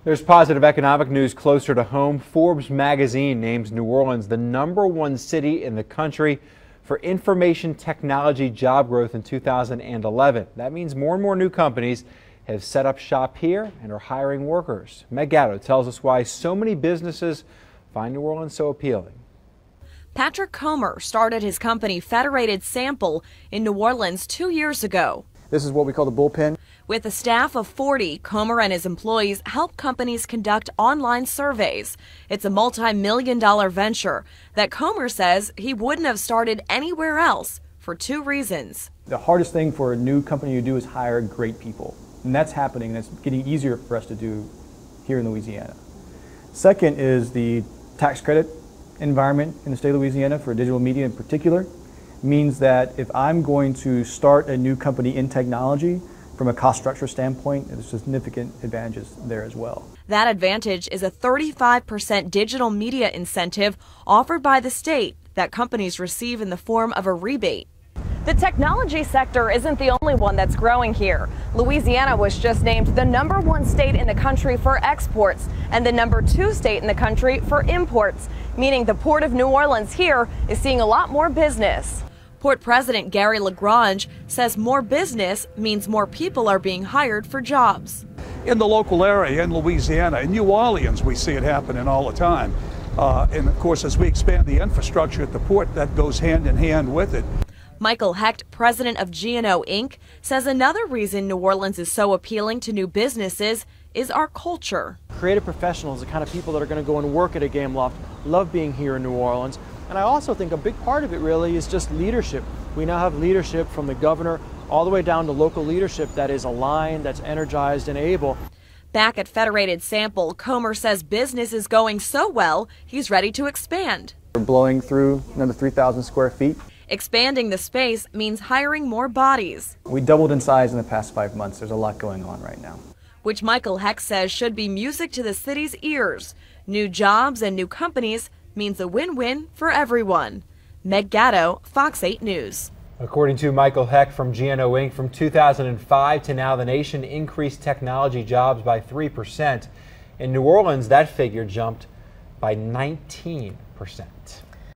There's positive economic news closer to home. Forbes magazine names New Orleans the #1 city in the country for information technology job growth in 2011. That means more and more new companies have set up shop here and are hiring workers. Meg Gatto tells us why so many businesses find New Orleans so appealing. Patrick Comer started his company Federated Sample in New Orleans 2 years ago. This is what we call the bullpen. With a staff of 40, Comer and his employees help companies conduct online surveys. It's a multi-million-dollar venture that Comer says he wouldn't have started anywhere else for 2 reasons. The hardest thing for a new company to do is hire great people. And that's happening. That's getting easier for us to do here in Louisiana. Second is the tax credit environment in the state of Louisiana for digital media in particular means that if I'm going to start a new company in technology, from a cost structure standpoint, there's significant advantages there as well. That advantage is a 35% digital media incentive offered by the state that companies receive in the form of a rebate. The technology sector isn't the only one that's growing here. Louisiana was just named the #1 state in the country for exports and the #2 state in the country for imports, meaning the Port of New Orleans here is seeing a lot more business. Port President Gary LaGrange says more business means more people are being hired for jobs. In the local area, in Louisiana, in New Orleans, we see it happening all the time. And of course, as we expand the infrastructure at the port, that goes hand in hand with it. Michael Hecht, president of G&O Inc., says another reason New Orleans is so appealing to new businesses is our culture. Creative professionals, the kind of people that are going to go and work at a game loft, love being here in New Orleans. And I also think a big part of it really is just leadership. We now have leadership from the governor all the way down to local leadership that is aligned, that's energized and able. Back at Federated Sample, Comer says business is going so well, he's ready to expand. We're blowing through another 3,000 square feet. Expanding the space means hiring more bodies. We doubled in size in the past 5 months. There's a lot going on right now. Which Michael Hecht says should be music to the city's ears. New jobs and new companies means a win-win for everyone. Meg Gatto, Fox 8 News. According to Michael Hecht from G&O Inc., from 2005 to now, the nation increased technology jobs by 3%. In New Orleans, that figure jumped by 19%.